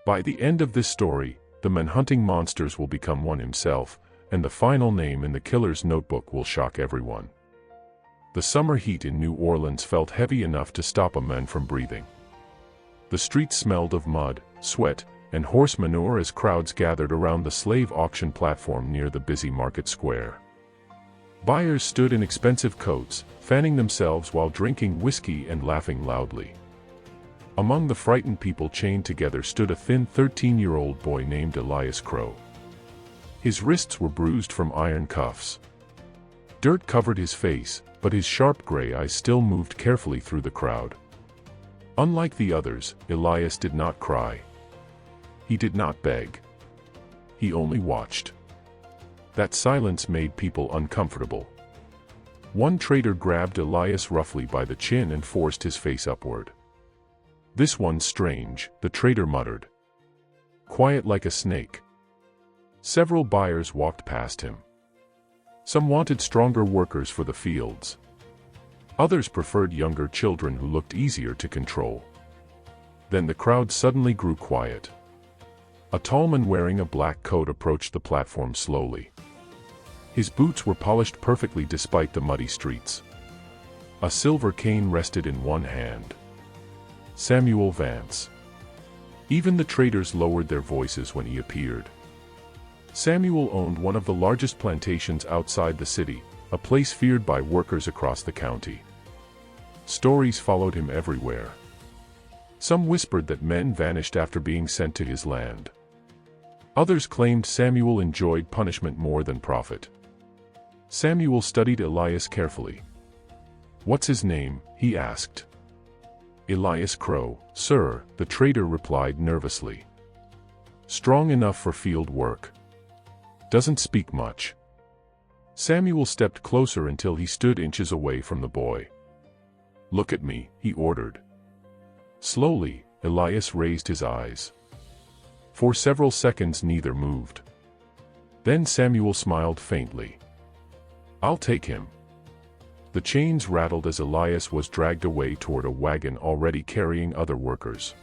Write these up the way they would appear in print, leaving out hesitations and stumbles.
By the end of this story, the man hunting monsters will become one himself, and the final name in the killer's notebook will shock everyone. The summer heat in New Orleans felt heavy enough to stop a man from breathing. The streets smelled of mud, sweat, and horse manure as crowds gathered around the slave auction platform near the busy market square. Buyers stood in expensive coats, fanning themselves while drinking whiskey and laughing loudly. Among the frightened people chained together stood a thin 13-year-old boy named Elias Crowe. His wrists were bruised from iron cuffs. Dirt covered his face, but his sharp gray eyes still moved carefully through the crowd. Unlike the others, Elias did not cry. He did not beg. He only watched. That silence made people uncomfortable. One trader grabbed Elias roughly by the chin and forced his face upward. "This one's strange," the trader muttered. "Quiet like a snake." Several buyers walked past him. Some wanted stronger workers for the fields. Others preferred younger children who looked easier to control. Then the crowd suddenly grew quiet. A tall man wearing a black coat approached the platform slowly. His boots were polished perfectly despite the muddy streets. A silver cane rested in one hand. Samuel Vance. Even the traders lowered their voices when he appeared. Samuel owned one of the largest plantations outside the city, a place feared by workers across the county. Stories followed him everywhere. Some whispered that men vanished after being sent to his land. Others claimed Samuel enjoyed punishment more than profit. Samuel studied Elias carefully. "What's his name?" he asked. "Elias Crowe, sir," the trader replied nervously. "Strong enough for field work. Doesn't speak much." Samuel stepped closer until he stood inches away from the boy. "Look at me," he ordered. Slowly, Elias raised his eyes. For several seconds neither moved. Then Samuel smiled faintly. "I'll take him." The chains rattled as Elias was dragged away toward a wagon already carrying other workers.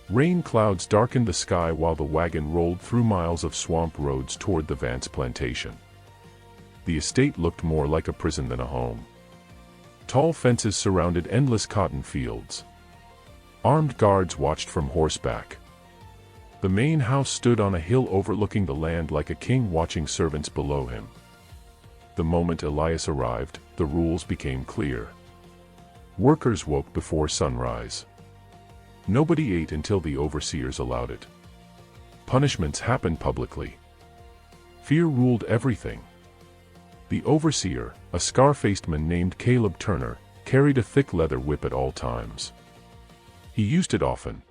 Rain clouds darkened the sky while the wagon rolled through miles of swamp roads toward the Vance plantation. The estate looked more like a prison than a home. Tall fences surrounded endless cotton fields. Armed guards watched from horseback. The main house stood on a hill overlooking the land like a king watching servants below him. The moment Elias arrived, the rules became clear. Workers woke before sunrise. Nobody ate until the overseers allowed it. Punishments happened publicly. Fear ruled everything. The overseer, a scar-faced man named Caleb Turner, carried a thick leather whip at all times. He used it often.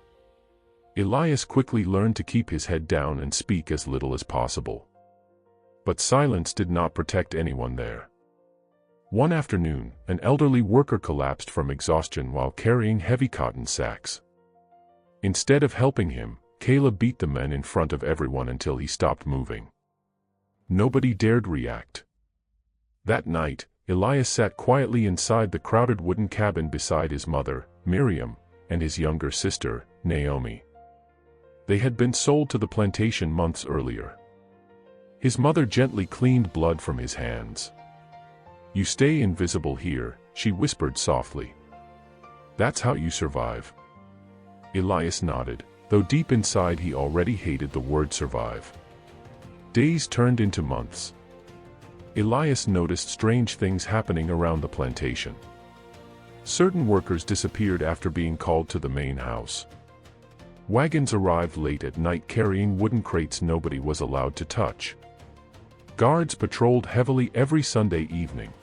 Elias quickly learned to keep his head down and speak as little as possible. But silence did not protect anyone there. One afternoon, an elderly worker collapsed from exhaustion while carrying heavy cotton sacks. Instead of helping him, Caleb beat the man in front of everyone until he stopped moving. Nobody dared react. That night, Elias sat quietly inside the crowded wooden cabin beside his mother, Miriam, and his younger sister, Naomi. They had been sold to the plantation months earlier. His mother gently cleaned blood from his hands. "You stay invisible here," she whispered softly. "That's how you survive." Elias nodded, though deep inside he already hated the word survive. Days turned into months. Elias noticed strange things happening around the plantation. Certain workers disappeared after being called to the main house. Wagons arrived late at night carrying wooden crates nobody was allowed to touch. Guards patrolled heavily every Sunday evening.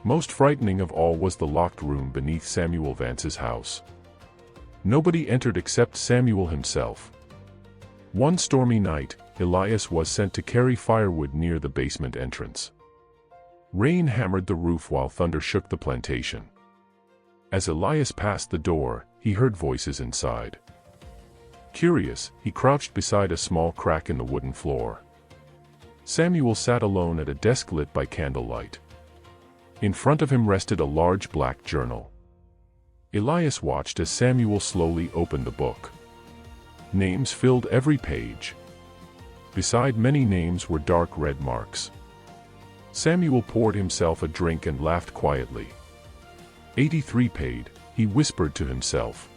Most frightening of all was the locked room beneath Samuel Vance's house. Nobody entered except Samuel himself. One stormy night, Elias was sent to carry firewood near the basement entrance. Rain hammered the roof while thunder shook the plantation. As Elias passed the door, he heard voices inside. Curious, he crouched beside a small crack in the wooden floor. Samuel sat alone at a desk lit by candlelight. In front of him rested a large black journal. Elias watched as Samuel slowly opened the book. Names filled every page. Beside many names were dark red marks. Samuel poured himself a drink and laughed quietly. 83 paid, he whispered to himself.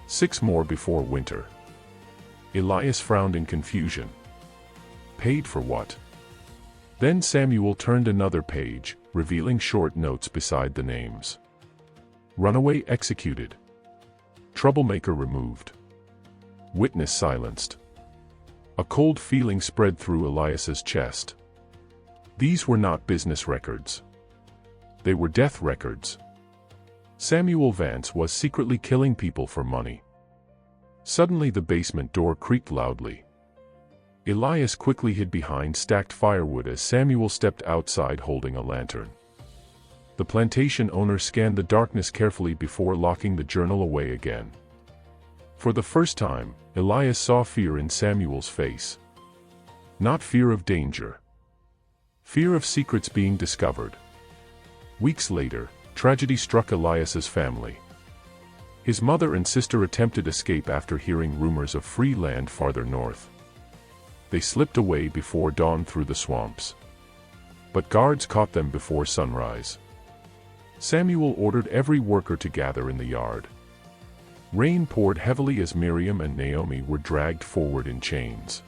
6 more before winter. Elias frowned in confusion. Paid for what? Then Samuel turned another page, revealing short notes beside the names. Runaway executed. Troublemaker removed. Witness silenced. A cold feeling spread through Elias's chest. These were not business records. They were death records. Samuel Vance was secretly killing people for money. Suddenly the basement door creaked loudly. Elias quickly hid behind stacked firewood as Samuel stepped outside holding a lantern. The plantation owner scanned the darkness carefully before locking the journal away again. For the first time, Elias saw fear in Samuel's face. Not fear of danger. Fear of secrets being discovered. Weeks later, tragedy struck Elias's family. His mother and sister attempted escape after hearing rumors of free land farther north. They slipped away before dawn through the swamps. But guards caught them before sunrise. Samuel ordered every worker to gather in the yard. Rain poured heavily as Miriam and Naomi were dragged forward in chains.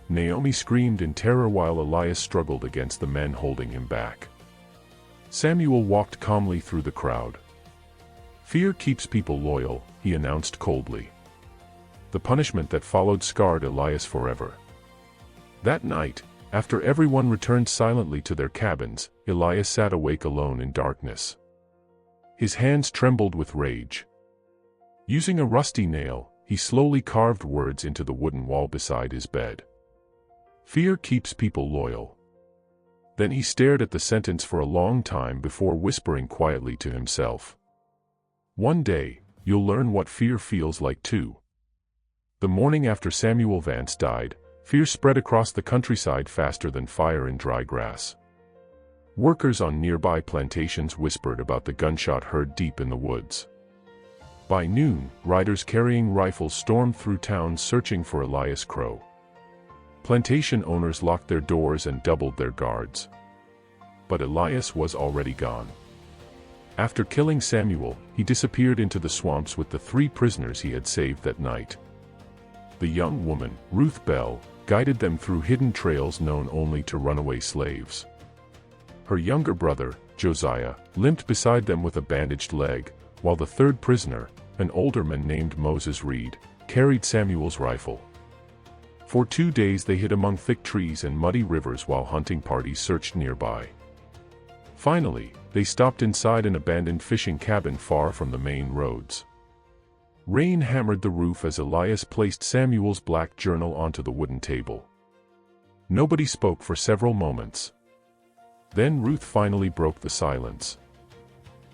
Naomi screamed in terror while Elias struggled against the men holding him back. Samuel walked calmly through the crowd. Fear keeps people loyal, he announced coldly. The punishment that followed scarred Elias forever. That night, after everyone returned silently to their cabins, Elias sat awake alone in darkness. His hands trembled with rage. Using a rusty nail, he slowly carved words into the wooden wall beside his bed. Fear keeps people loyal. Then he stared at the sentence for a long time before whispering quietly to himself. One day, you'll learn what fear feels like too. The morning after Samuel Vance died, fear spread across the countryside faster than fire in dry grass. Workers on nearby plantations whispered about the gunshot heard deep in the woods. By noon, riders carrying rifles stormed through towns searching for Elias Crowe. Plantation owners locked their doors and doubled their guards. But Elias was already gone. After killing Samuel, he disappeared into the swamps with the 3 prisoners he had saved that night. The young woman, Ruth Bell, guided them through hidden trails known only to runaway slaves. Her younger brother, Josiah, limped beside them with a bandaged leg, while the 3rd prisoner, an older man named Moses Reed, carried Samuel's rifle. For 2 days they hid among thick trees and muddy rivers while hunting parties searched nearby. Finally, they stopped inside an abandoned fishing cabin far from the main roads. Rain hammered the roof as Elias placed Samuel's black journal onto the wooden table. Nobody spoke for several moments. Then Ruth finally broke the silence.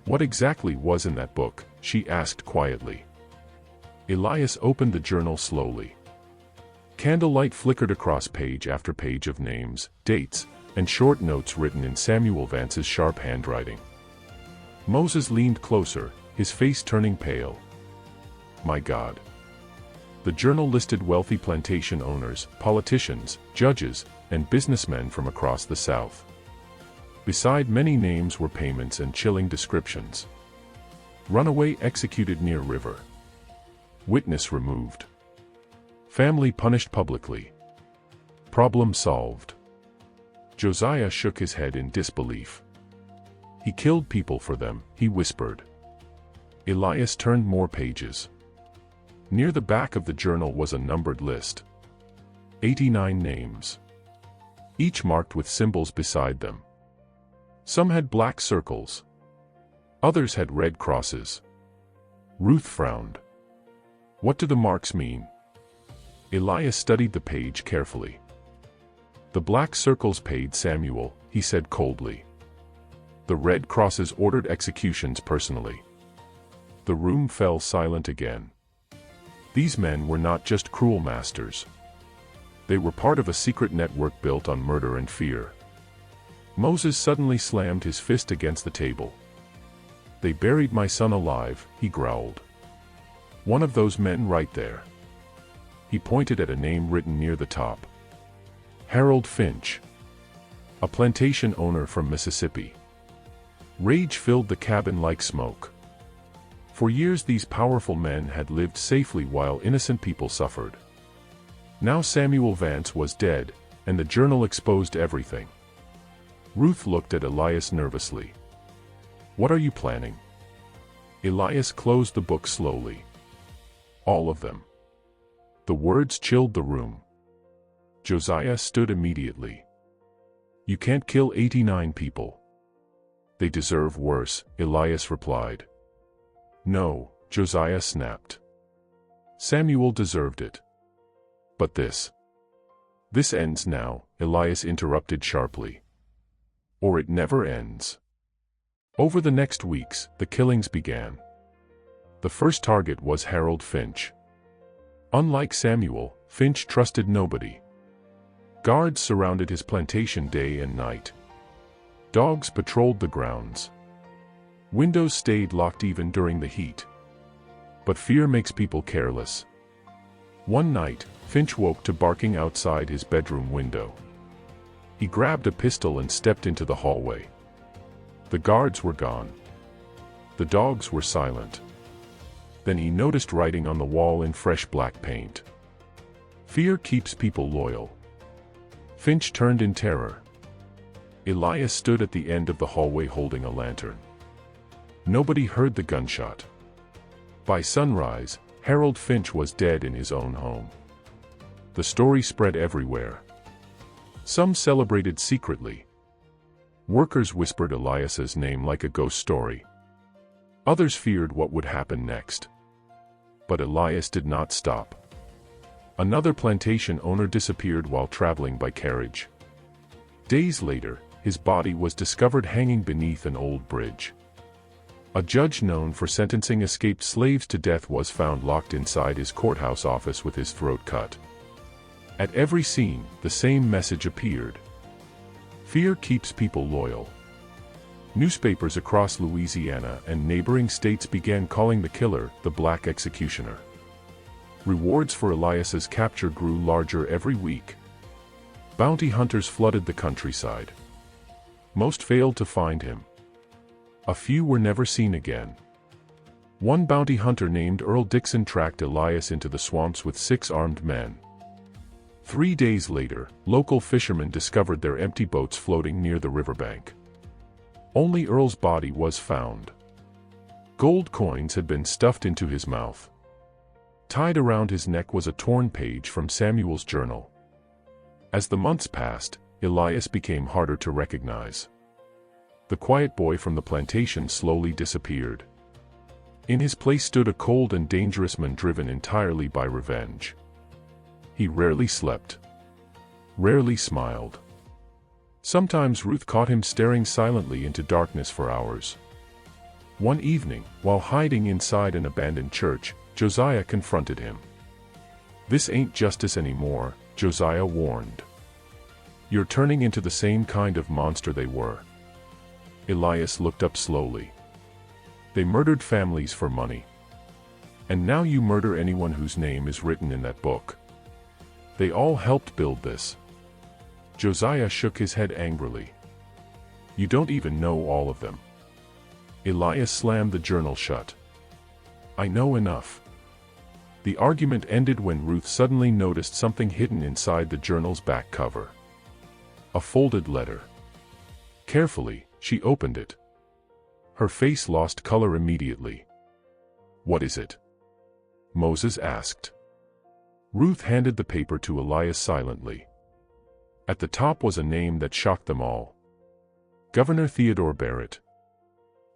What exactly was in that book? She asked quietly. Elias opened the journal slowly. Candlelight flickered across page after page of names, dates, and short notes written in Samuel Vance's sharp handwriting. Moses leaned closer, his face turning pale. My God. The journal listed wealthy plantation owners, politicians, judges, and businessmen from across the South. Beside many names were payments and chilling descriptions. Runaway executed near river. Witness removed. Family punished publicly. Problem solved. Josiah shook his head in disbelief. He killed people for them, he whispered. Elias turned more pages. Near the back of the journal was a numbered list. 89 names. Each marked with symbols beside them. Some had black circles. Others had red crosses. Ruth frowned. What do the marks mean? Elias studied the page carefully. The black circles paid Samuel, he said coldly. The red crosses ordered executions personally. The room fell silent again. These men were not just cruel masters. They were part of a secret network built on murder and fear. Moses suddenly slammed his fist against the table. They buried my son alive, he growled. One of those men right there. He pointed at a name written near the top. Harold Finch. A plantation owner from Mississippi. Rage filled the cabin like smoke. For years these powerful men had lived safely while innocent people suffered. Now Samuel Vance was dead, and the journal exposed everything. Ruth looked at Elias nervously. "What are you planning?" Elias closed the book slowly. "All of them." The words chilled the room. Josiah stood immediately. "You can't kill 89 people." "They deserve worse," Elias replied. "No," Josiah snapped. "Samuel deserved it. But this ends now," Elias interrupted sharply. "Or it never ends." Over the next weeks, the killings began. The first target was Harold Finch. Unlike Samuel, Finch trusted nobody. Guards surrounded his plantation day and night. Dogs patrolled the grounds. Windows stayed locked even during the heat. But fear makes people careless. One night, Finch woke to barking outside his bedroom window. He grabbed a pistol and stepped into the hallway. The guards were gone. The dogs were silent. Then he noticed writing on the wall in fresh black paint. "Fear keeps people loyal." Finch turned in terror. Elias stood at the end of the hallway holding a lantern. Nobody heard the gunshot. By sunrise, Harold Finch was dead in his own home. The story spread everywhere. Some celebrated secretly. Workers whispered Elias's name like a ghost story. Others feared what would happen next. But Elias did not stop. Another plantation owner disappeared while traveling by carriage. Days later, his body was discovered hanging beneath an old bridge. A judge known for sentencing escaped slaves to death was found locked inside his courthouse office with his throat cut. At every scene, the same message appeared. Fear keeps people loyal. Newspapers across Louisiana and neighboring states began calling the killer the Black Executioner. Rewards for Elias's capture grew larger every week. Bounty hunters flooded the countryside. Most failed to find him. A few were never seen again. One bounty hunter named Earl Dixon tracked Elias into the swamps with 6 armed men. 3 days later, local fishermen discovered their empty boats floating near the riverbank. Only Earl's body was found. Gold coins had been stuffed into his mouth. Tied around his neck was a torn page from Samuel's journal. As the months passed, Elias became harder to recognize. The quiet boy from the plantation slowly disappeared. In his place stood a cold and dangerous man driven entirely by revenge. He rarely slept. Rarely smiled. Sometimes Ruth caught him staring silently into darkness for hours. One evening, while hiding inside an abandoned church, Josiah confronted him. "This ain't justice anymore," Josiah warned. "You're turning into the same kind of monster they were." Elias looked up slowly. "They murdered families for money. And now you murder anyone whose name is written in that book. They all helped build this." Josiah shook his head angrily. "You don't even know all of them." Elias slammed the journal shut. "I know enough." The argument ended when Ruth suddenly noticed something hidden inside the journal's back cover. A folded letter. Carefully, she opened it. Her face lost color immediately. "What is it?" Moses asked. Ruth handed the paper to Elias silently. At the top was a name that shocked them all. Governor Theodore Barrett.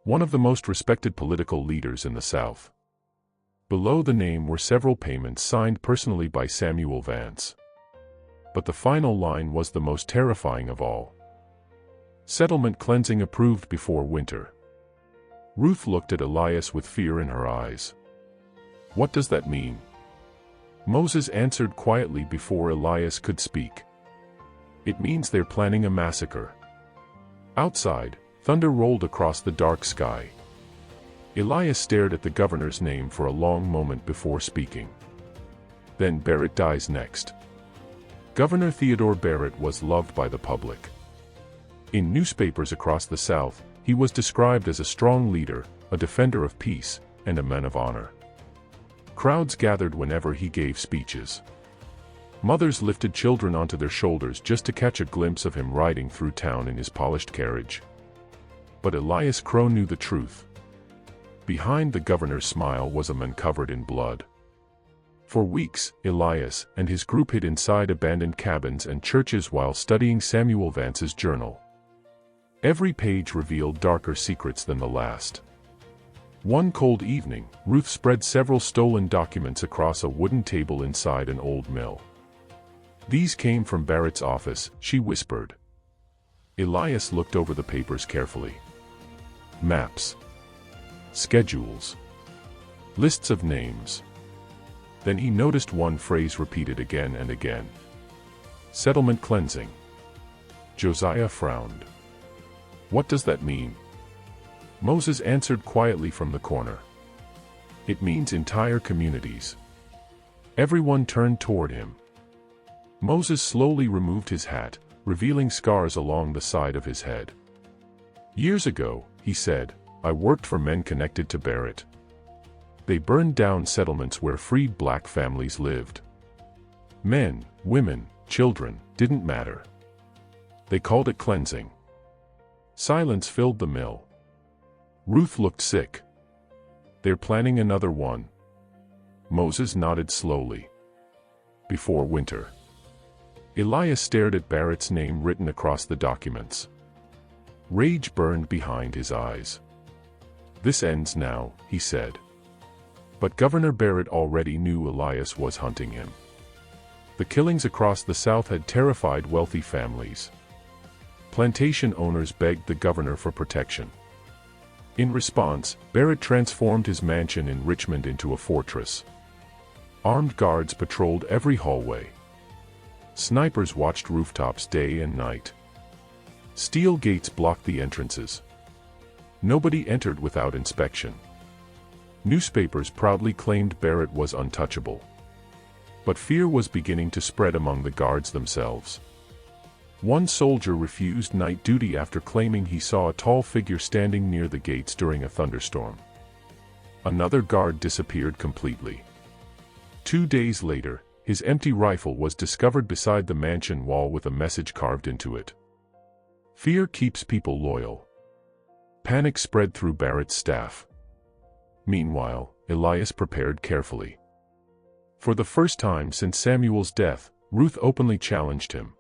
One of the most respected political leaders in the South. Below the name were several payments signed personally by Samuel Vance. But the final line was the most terrifying of all. Settlement cleansing approved before winter. Ruth looked at Elias with fear in her eyes. "What does that mean?" Moses answered quietly before Elias could speak. "It means they're planning a massacre." Outside, thunder rolled across the dark sky. Elias stared at the governor's name for a long moment before speaking. Then Barrett dies next. Governor Theodore Barrett was loved by the public. In newspapers across the South, he was described as a strong leader, a defender of peace, and a man of honor. Crowds gathered whenever he gave speeches. Mothers lifted children onto their shoulders just to catch a glimpse of him riding through town in his polished carriage. But Elias Crowe knew the truth. Behind the governor's smile was a man covered in blood. For weeks, Elias and his group hid inside abandoned cabins and churches while studying Samuel Vance's journal. Every page revealed darker secrets than the last. One cold evening, Ruth spread several stolen documents across a wooden table inside an old mill. "These came from Barrett's office," she whispered. Elias looked over the papers carefully. Maps. Schedules. Lists of names. Then he noticed one phrase repeated again and again. Settlement cleansing. Josiah frowned. "What does that mean?" Moses answered quietly from the corner. "It means entire communities." Everyone turned toward him. Moses slowly removed his hat, revealing scars along the side of his head. "Years ago," he said, "I worked for men connected to Barrett. They burned down settlements where freed black families lived. Men, women, children, didn't matter. They called it cleansing." Silence filled the mill. Ruth looked sick. "They're planning another one." Moses nodded slowly. "Before winter." Elias stared at Barrett's name written across the documents. Rage burned behind his eyes. "This ends now," he said. But Governor Barrett already knew Elias was hunting him. The killings across the South had terrified wealthy families. Plantation owners begged the governor for protection. In response, Barrett transformed his mansion in Richmond into a fortress. Armed guards patrolled every hallway. Snipers watched rooftops day and night. Steel gates blocked the entrances. Nobody entered without inspection. Newspapers proudly claimed Barrett was untouchable. But fear was beginning to spread among the guards themselves. One soldier refused night duty after claiming he saw a tall figure standing near the gates during a thunderstorm. Another guard disappeared completely. 2 days later, his empty rifle was discovered beside the mansion wall with a message carved into it. "Fear keeps people loyal." Panic spread through Barrett's staff. Meanwhile, Elias prepared carefully. For the first time since Samuel's death, Ruth openly challenged him.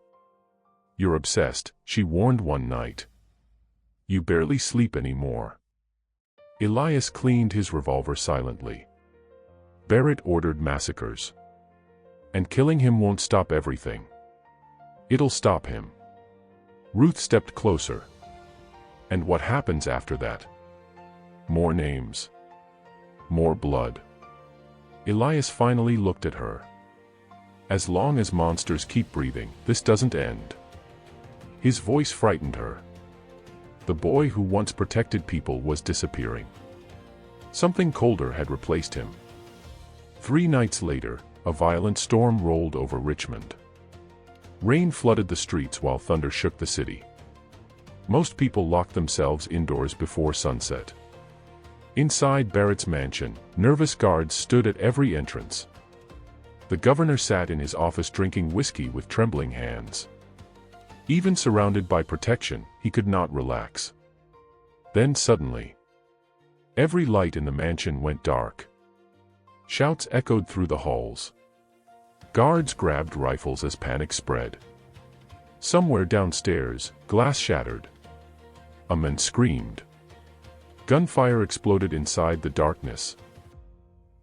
"You're obsessed," she warned one night. "You barely sleep anymore." Elias cleaned his revolver silently. Barrett ordered massacres. And killing him won't stop everything. It'll stop him. Ruth stepped closer. And what happens after that? More names. More blood. Elias finally looked at her. "As long as monsters keep breathing, this doesn't end." His voice frightened her. The boy who once protected people was disappearing. Something colder had replaced him. 3 nights later, a violent storm rolled over Richmond. Rain flooded the streets while thunder shook the city. Most people locked themselves indoors before sunset. Inside Barrett's mansion, nervous guards stood at every entrance. The governor sat in his office drinking whiskey with trembling hands. Even surrounded by protection, he could not relax. Then suddenly, every light in the mansion went dark. Shouts echoed through the halls. Guards grabbed rifles as panic spread. Somewhere downstairs, glass shattered. A man screamed. Gunfire exploded inside the darkness.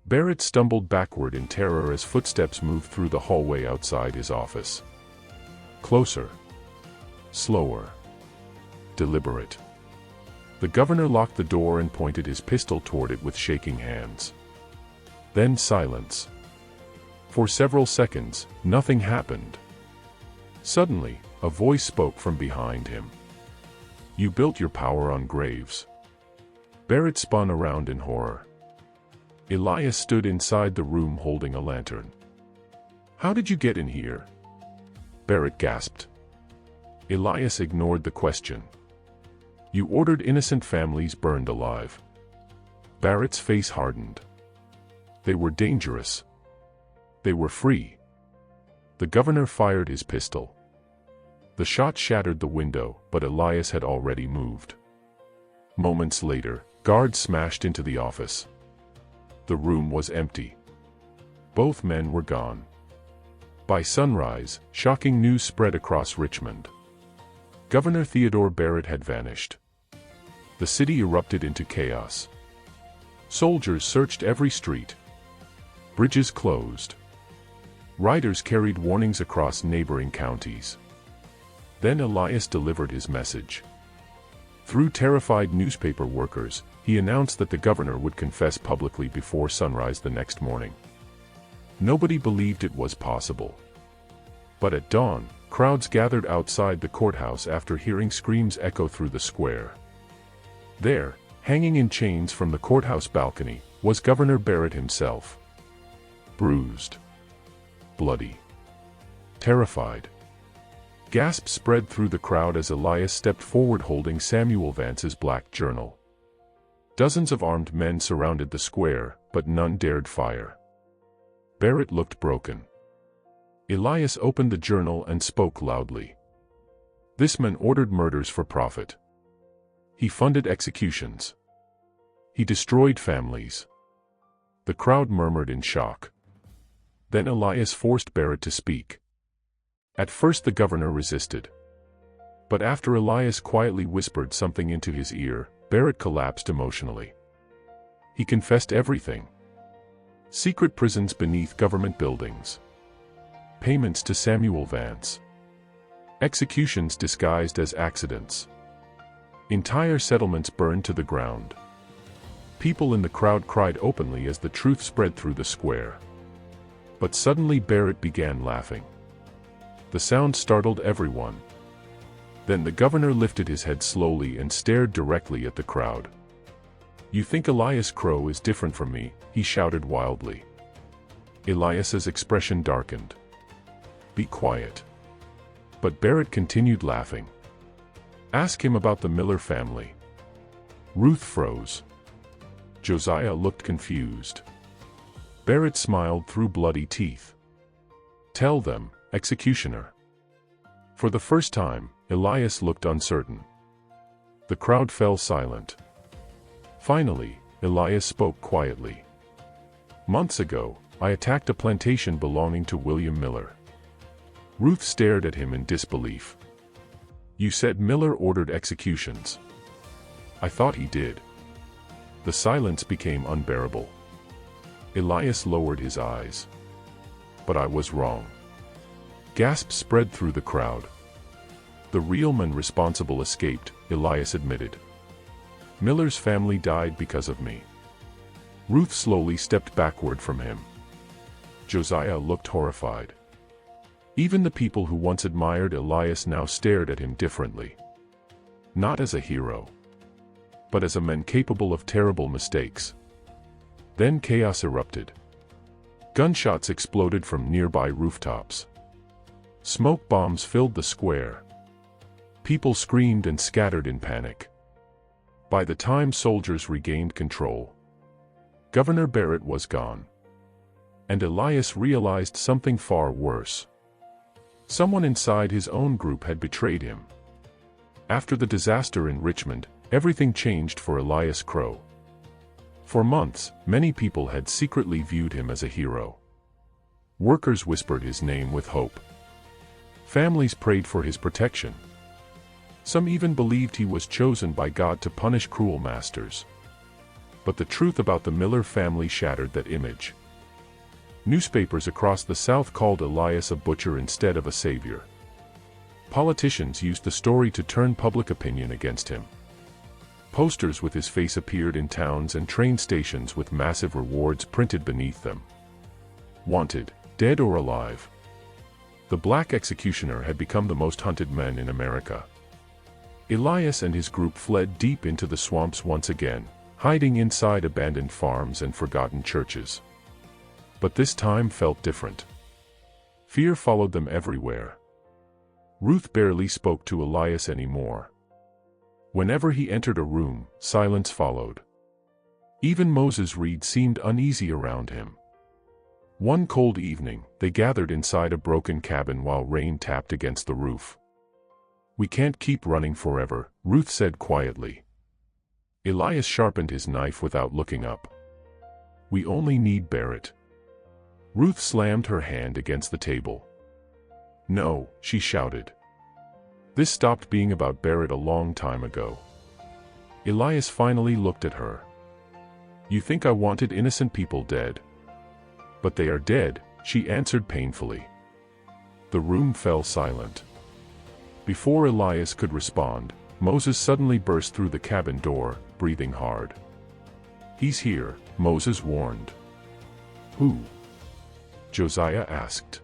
Barrett stumbled backward in terror as footsteps moved through the hallway outside his office. Closer. Slower. Deliberate. The governor locked the door and pointed his pistol toward it with shaking hands. Then silence. For several seconds, nothing happened. Suddenly, a voice spoke from behind him. "You built your power on graves." Barrett spun around in horror. Elias stood inside the room holding a lantern. "How did you get in here?" Barrett gasped. Elias ignored the question. "You ordered innocent families burned alive." Barrett's face hardened. "They were dangerous. They were free." The governor fired his pistol. The shot shattered the window, but Elias had already moved. Moments later, guards smashed into the office. The room was empty. Both men were gone. By sunrise, shocking news spread across Richmond. Governor Theodore Barrett had vanished. The city erupted into chaos. Soldiers searched every street. Bridges closed. Riders carried warnings across neighboring counties. Then Elias delivered his message. Through terrified newspaper workers, he announced that the governor would confess publicly before sunrise the next morning. Nobody believed it was possible. But at dawn, crowds gathered outside the courthouse after hearing screams echo through the square. There, hanging in chains from the courthouse balcony, was Governor Barrett himself. Bruised. Bloody. Terrified. Gasps spread through the crowd as Elias stepped forward holding Samuel Vance's black journal. Dozens of armed men surrounded the square, but none dared fire. Barrett looked broken. Elias opened the journal and spoke loudly. This man ordered murders for profit. He funded executions. He destroyed families. The crowd murmured in shock. Then Elias forced Barrett to speak. At first the governor resisted. But after Elias quietly whispered something into his ear, Barrett collapsed emotionally. He confessed everything. Secret prisons beneath government buildings. Payments to Samuel Vance. Executions disguised as accidents. Entire settlements burned to the ground. People in the crowd cried openly as the truth spread through the square. But suddenly Barrett began laughing. The sound startled everyone. Then the governor lifted his head slowly and stared directly at the crowd. "You think Elias Crowe is different from me?" he shouted wildly. Elias's expression darkened. "Be quiet." But Barrett continued laughing. "Ask him about the Miller family." Ruth froze. Josiah looked confused. Barrett smiled through bloody teeth. "Tell them, executioner." For the first time, Elias looked uncertain. The crowd fell silent. Finally, Elias spoke quietly. "Months ago, I attacked a plantation belonging to William Miller." Ruth stared at him in disbelief. "You said Miller ordered executions." "I thought he did." The silence became unbearable. Elias lowered his eyes. "But I was wrong." Gasps spread through the crowd. "The real man responsible escaped," Elias admitted. "Miller's family died because of me." Ruth slowly stepped backward from him. Josiah looked horrified. Even the people who once admired Elias now stared at him differently. Not as a hero, but as a man capable of terrible mistakes. Then chaos erupted. Gunshots exploded from nearby rooftops. Smoke bombs filled the square. People screamed and scattered in panic. By the time soldiers regained control, Governor Barrett was gone. And Elias realized something far worse. Someone inside his own group had betrayed him. After the disaster in Richmond, everything changed for Elias Crowe. For months, many people had secretly viewed him as a hero. Workers whispered his name with hope. Families prayed for his protection. Some even believed he was chosen by God to punish cruel masters. But the truth about the Miller family shattered that image. Newspapers across the South called Elias a butcher instead of a savior. Politicians used the story to turn public opinion against him. Posters with his face appeared in towns and train stations with massive rewards printed beneath them. Wanted, dead or alive. The black executioner had become the most hunted man in America. Elias and his group fled deep into the swamps once again, hiding inside abandoned farms and forgotten churches. But this time felt different. Fear followed them everywhere. Ruth barely spoke to Elias anymore. Whenever he entered a room, silence followed. Even Moses Reed seemed uneasy around him. One cold evening, they gathered inside a broken cabin while rain tapped against the roof. "We can't keep running forever," Ruth said quietly. Elias sharpened his knife without looking up. "We only need Barrett." Ruth slammed her hand against the table. "No," she shouted. "This stopped being about Barrett a long time ago." Elias finally looked at her. "You think I wanted innocent people dead?" "But they are dead," she answered painfully. The room fell silent. Before Elias could respond, Moses suddenly burst through the cabin door, breathing hard. "He's here," Moses warned. "Who?" Josiah asked.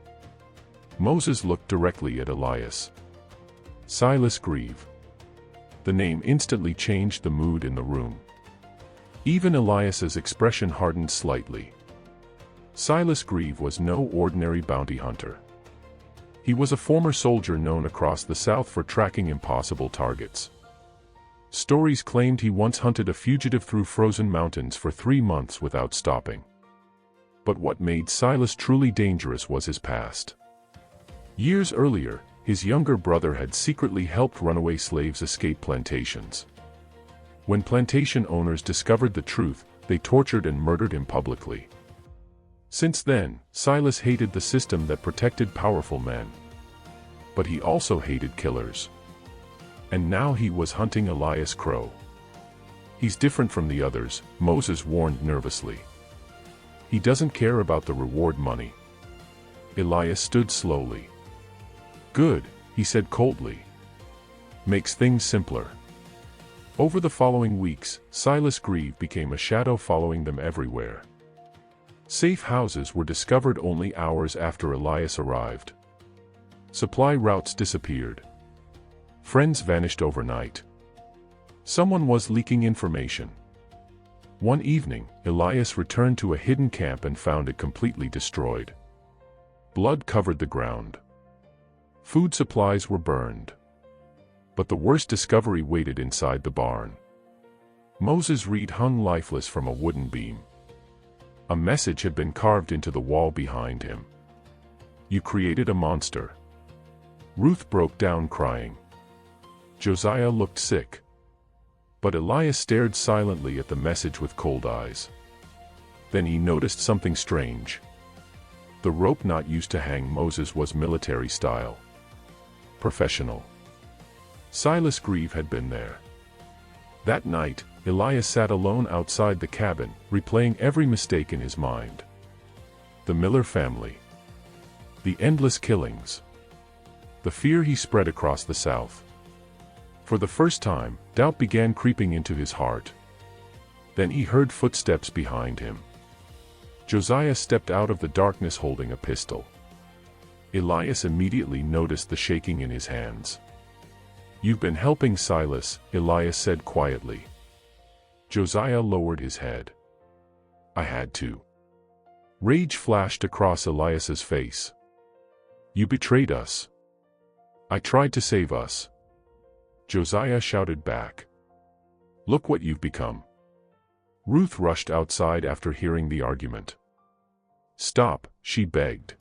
Moses looked directly at Elias. "Silas Grieve." The name instantly changed the mood in the room. Even Elias's expression hardened slightly. Silas Grieve was no ordinary bounty hunter. He was a former soldier known across the South for tracking impossible targets. Stories claimed he once hunted a fugitive through frozen mountains for 3 months without stopping. But what made Silas truly dangerous was his past. Years earlier, his younger brother had secretly helped runaway slaves escape plantations. When plantation owners discovered the truth, they tortured and murdered him publicly. Since then, Silas hated the system that protected powerful men. But he also hated killers. And now he was hunting Elias Crowe. "He's different from the others," Moses warned nervously. "He doesn't care about the reward money." Elias stood slowly. "Good," he said coldly. "Makes things simpler." Over the following weeks, Silas Grieve became a shadow following them everywhere. Safe houses were discovered only hours after Elias arrived. Supply routes disappeared. Friends vanished overnight. Someone was leaking information. One evening, Elias returned to a hidden camp and found it completely destroyed. Blood covered the ground. Food supplies were burned. But the worst discovery waited inside the barn. Moses Reed hung lifeless from a wooden beam. A message had been carved into the wall behind him. "You created a monster." Ruth broke down crying. Josiah looked sick. But Elias stared silently at the message with cold eyes. Then he noticed something strange. The rope not used to hang Moses was military style. Professional. Silas Grieve had been there. That night, Elias sat alone outside the cabin, replaying every mistake in his mind. The Miller family. The endless killings. The fear he spread across the South. For the first time, doubt began creeping into his heart. Then he heard footsteps behind him. Josiah stepped out of the darkness holding a pistol. Elias immediately noticed the shaking in his hands. "You've been helping Silas," Elias said quietly. Josiah lowered his head. "I had to." Rage flashed across Elias's face. "You betrayed us." "I tried to save us." Josiah shouted back. "Look what you've become." Ruth rushed outside after hearing the argument. "Stop," she begged.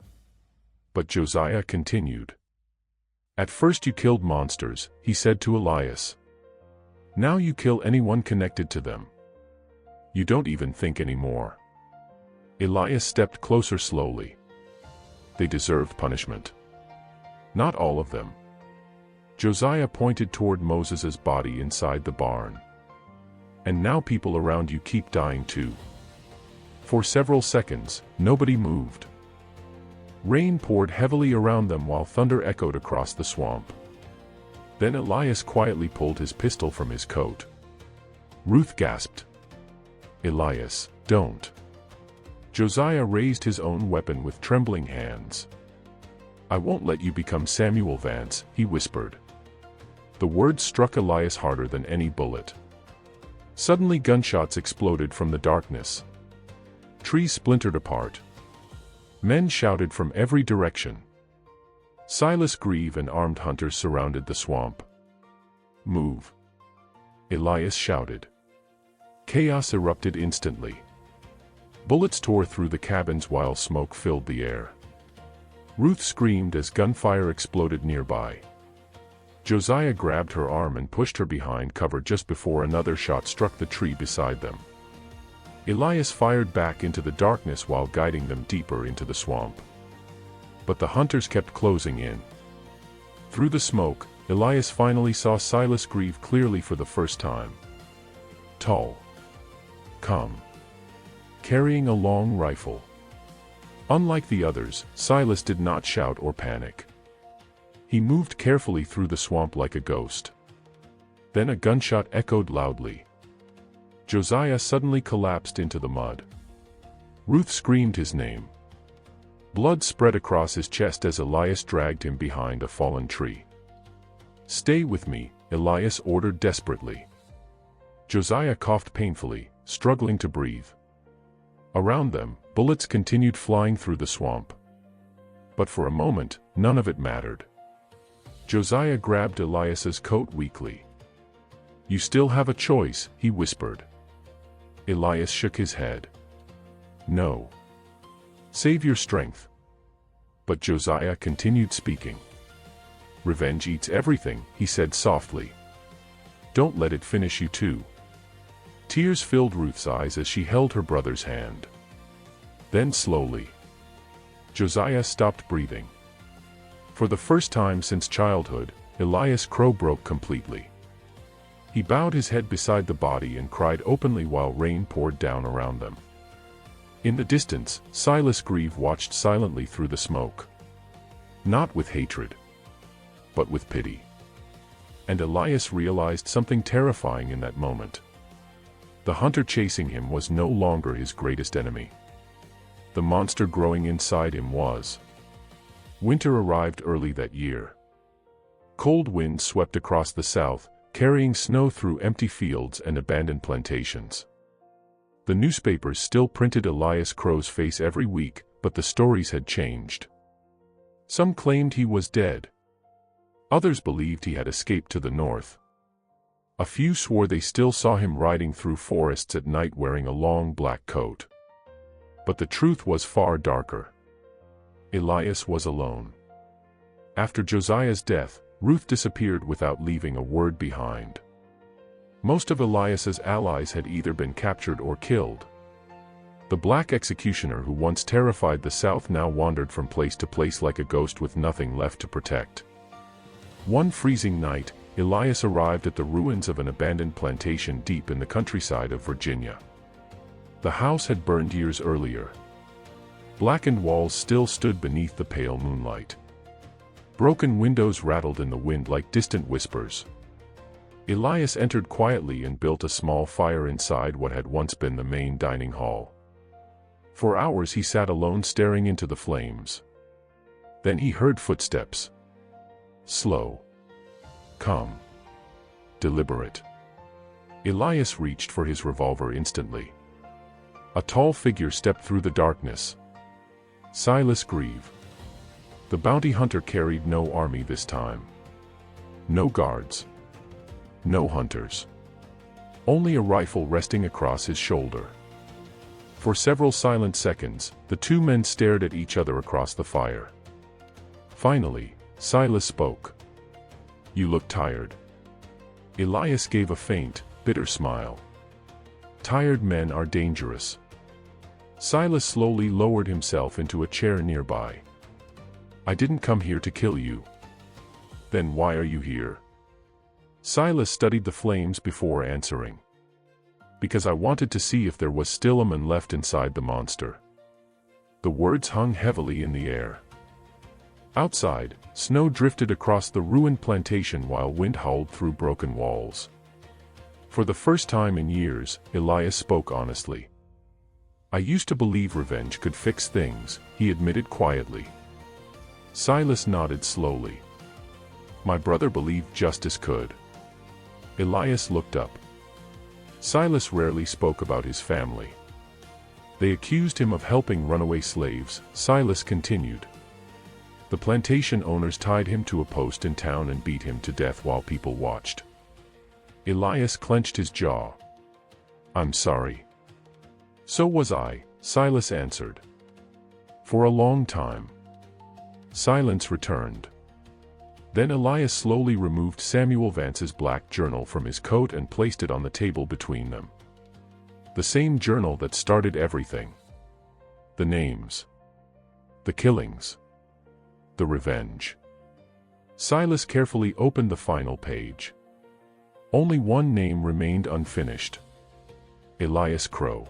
But Josiah continued. "At first you killed monsters," he said to Elias. "Now you kill anyone connected to them. You don't even think anymore." Elias stepped closer slowly. "They deserved punishment." "Not all of them." Josiah pointed toward Moses's body inside the barn. "And now people around you keep dying too." For several seconds, nobody moved. Rain poured heavily around them while thunder echoed across the swamp. Then Elias quietly pulled his pistol from his coat. Ruth gasped. "Elias, don't." Josiah raised his own weapon with trembling hands. "I won't let you become Samuel Vance," he whispered. The words struck Elias harder than any bullet. Suddenly gunshots exploded from the darkness. Trees splintered apart. Men shouted from every direction. Silas Grieve and armed hunters surrounded the swamp. "Move!" Elias shouted. Chaos erupted instantly. Bullets tore through the cabins while smoke filled the air. Ruth screamed as gunfire exploded nearby. Josiah grabbed her arm and pushed her behind cover just before another shot struck the tree beside them. Elias fired back into the darkness while guiding them deeper into the swamp. But the hunters kept closing in. Through the smoke, Elias finally saw Silas Grieve clearly for the first time. Tall. Calm. Carrying a long rifle. Unlike the others, Silas did not shout or panic. He moved carefully through the swamp like a ghost. Then a gunshot echoed loudly. Josiah suddenly collapsed into the mud. Ruth screamed his name. Blood spread across his chest as Elias dragged him behind a fallen tree. "Stay with me," Elias ordered desperately. Josiah coughed painfully, struggling to breathe. Around them, bullets continued flying through the swamp. But for a moment, none of it mattered. Josiah grabbed Elias's coat weakly. "You still have a choice," he whispered. Elias shook his head. "No. Save your strength." But Josiah continued speaking. "Revenge eats everything," he said softly. "Don't let it finish you too." Tears filled Ruth's eyes as she held her brother's hand. Then slowly, Josiah stopped breathing. For the first time since childhood, Elias Crowe broke completely. He bowed his head beside the body and cried openly while rain poured down around them. In the distance, Silas Grieve watched silently through the smoke. Not with hatred, but with pity. And Elias realized something terrifying in that moment. The hunter chasing him was no longer his greatest enemy. The monster growing inside him was. Winter arrived early that year. Cold winds swept across the south, carrying snow through empty fields and abandoned plantations. The newspapers still printed Elias Crowe's face every week, but the stories had changed. Some claimed he was dead. Others believed he had escaped to the north. A few swore they still saw him riding through forests at night wearing a long black coat. But the truth was far darker. Elias was alone. After Josiah's death, Ruth disappeared without leaving a word behind. Most of Elias's allies had either been captured or killed. The black executioner who once terrified the South now wandered from place to place like a ghost with nothing left to protect. One freezing night, Elias arrived at the ruins of an abandoned plantation deep in the countryside of Virginia. The house had burned years earlier. Blackened walls still stood beneath the pale moonlight. Broken windows rattled in the wind like distant whispers. Elias entered quietly and built a small fire inside what had once been the main dining hall. For hours he sat alone staring into the flames. Then he heard footsteps. Slow. Calm. Deliberate. Elias reached for his revolver instantly. A tall figure stepped through the darkness. Silas Grieve. The bounty hunter carried no army this time. No guards. No hunters. Only a rifle resting across his shoulder. For several silent seconds, the two men stared at each other across the fire. Finally, Silas spoke. "You look tired." Elias gave a faint, bitter smile. "Tired men are dangerous." Silas slowly lowered himself into a chair nearby. "I didn't come here to kill you." "Then why are you here?" Silas studied the flames before answering. "Because I wanted to see if there was still a man left inside the monster." The words hung heavily in the air. Outside, snow drifted across the ruined plantation while wind howled through broken walls. For the first time in years, Elias spoke honestly. "I used to believe revenge could fix things," he admitted quietly. Silas nodded slowly. "My brother believed justice could." Elias looked up. Silas rarely spoke about his family. "They accused him of helping runaway slaves," Silas continued. The plantation owners tied him to a post in town and beat him to death while people watched. Elias clenched his jaw. "I'm sorry." "So was I," Silas answered. For a long time, silence returned. Then Elias slowly removed Samuel Vance's black journal from his coat and placed it on the table between them. The same journal that started everything. The names. The killings. The revenge. Silas carefully opened the final page. Only one name remained unfinished. Elias Crowe.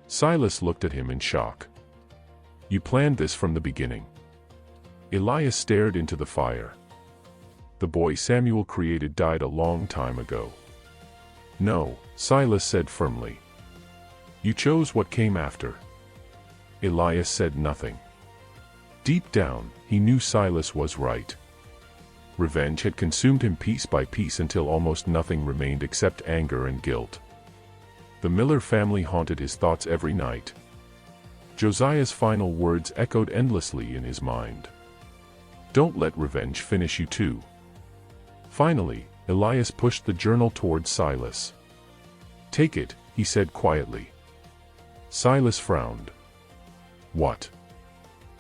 Silas looked at him in shock. "You planned this from the beginning." Elias stared into the fire. "The boy Samuel created died a long time ago." "No," Silas said firmly. "You chose what came after." Elias said nothing. Deep down, he knew Silas was right. Revenge had consumed him piece by piece until almost nothing remained except anger and guilt. The Miller family haunted his thoughts every night. Josiah's final words echoed endlessly in his mind. "Don't let revenge finish you too." Finally, Elias pushed the journal towards Silas. "Take it," he said quietly. Silas frowned. "What?"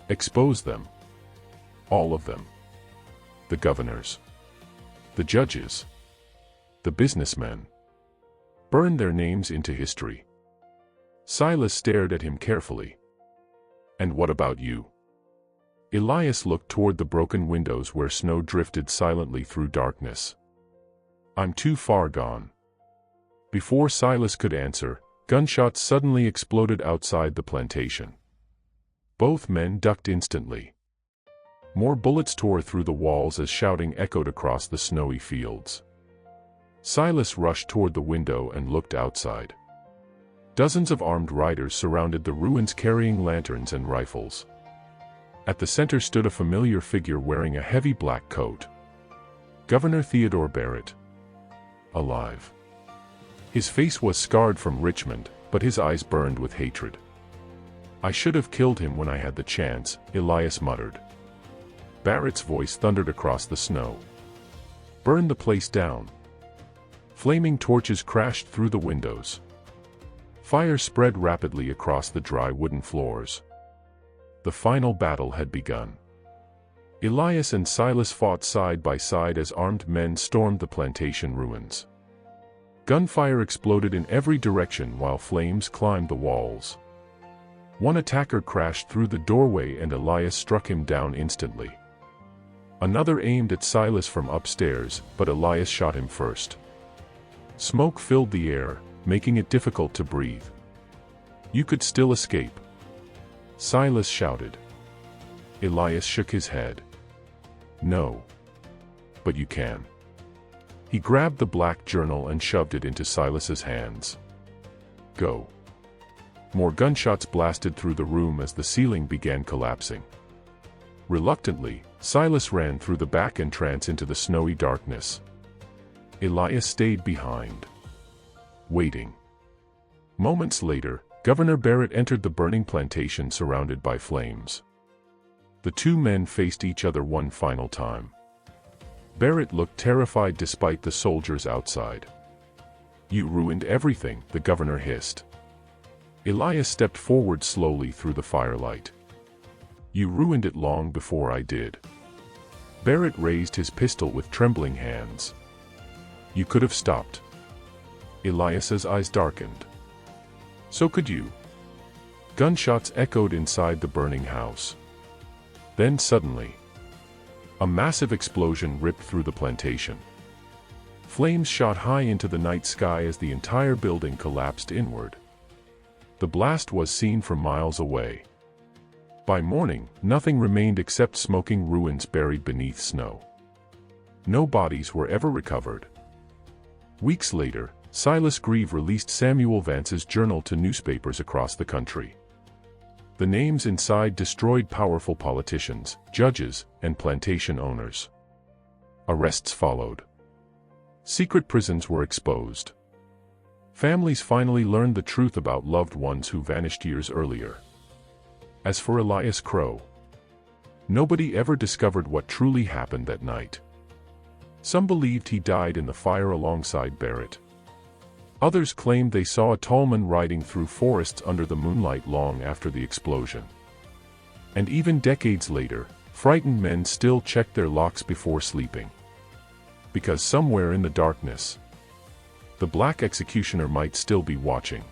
"Expose them. All of them. The governors. The judges. The businessmen. Burn their names into history." Silas stared at him carefully. "And what about you?" Elias looked toward the broken windows where snow drifted silently through darkness. "I'm too far gone." Before Silas could answer, gunshots suddenly exploded outside the plantation. Both men ducked instantly. More bullets tore through the walls as shouting echoed across the snowy fields. Silas rushed toward the window and looked outside. Dozens of armed riders surrounded the ruins carrying lanterns and rifles. At the center stood a familiar figure wearing a heavy black coat. Governor Theodore Barrett. Alive. His face was scarred from Richmond, but his eyes burned with hatred. "I should have killed him when I had the chance," Elias muttered. Barrett's voice thundered across the snow. "Burn the place down." Flaming torches crashed through the windows. Fire spread rapidly across the dry wooden floors. The final battle had begun. Elias and Silas fought side by side as armed men stormed the plantation ruins. Gunfire exploded in every direction while flames climbed the walls. One attacker crashed through the doorway and Elias struck him down instantly. Another aimed at Silas from upstairs, but Elias shot him first. Smoke filled the air, making it difficult to breathe. "You could still escape," Silas shouted. Elias shook his head. "No. But you can." He grabbed the black journal and shoved it into Silas's hands. "Go." More gunshots blasted through the room as the ceiling began collapsing. Reluctantly, Silas ran through the back entrance into the snowy darkness. Elias stayed behind, waiting. Moments later, Governor Barrett entered the burning plantation surrounded by flames. The two men faced each other one final time. Barrett looked terrified despite the soldiers outside. "You ruined everything," the governor hissed. Elias stepped forward slowly through the firelight. "You ruined it long before I did." Barrett raised his pistol with trembling hands. "You could have stopped." Elias's eyes darkened. "So could you." Gunshots echoed inside the burning house. Then suddenly, a massive explosion ripped through the plantation. Flames shot high into the night sky as the entire building collapsed inward. The blast was seen from miles away. By morning, nothing remained except smoking ruins buried beneath snow. No bodies were ever recovered. Weeks later, Silas Grieve released Samuel Vance's journal to newspapers across the country. The names inside destroyed powerful politicians, judges, and plantation owners. Arrests followed. Secret prisons were exposed. Families finally learned the truth about loved ones who vanished years earlier. As for Elias Crowe, Nobody ever discovered what truly happened that night. Some believed he died in the fire alongside Barrett. Others claimed they saw a tall man riding through forests under the moonlight long after the explosion. And even decades later, frightened men still checked their locks before sleeping. Because somewhere in the darkness, the Black Executioner might still be watching.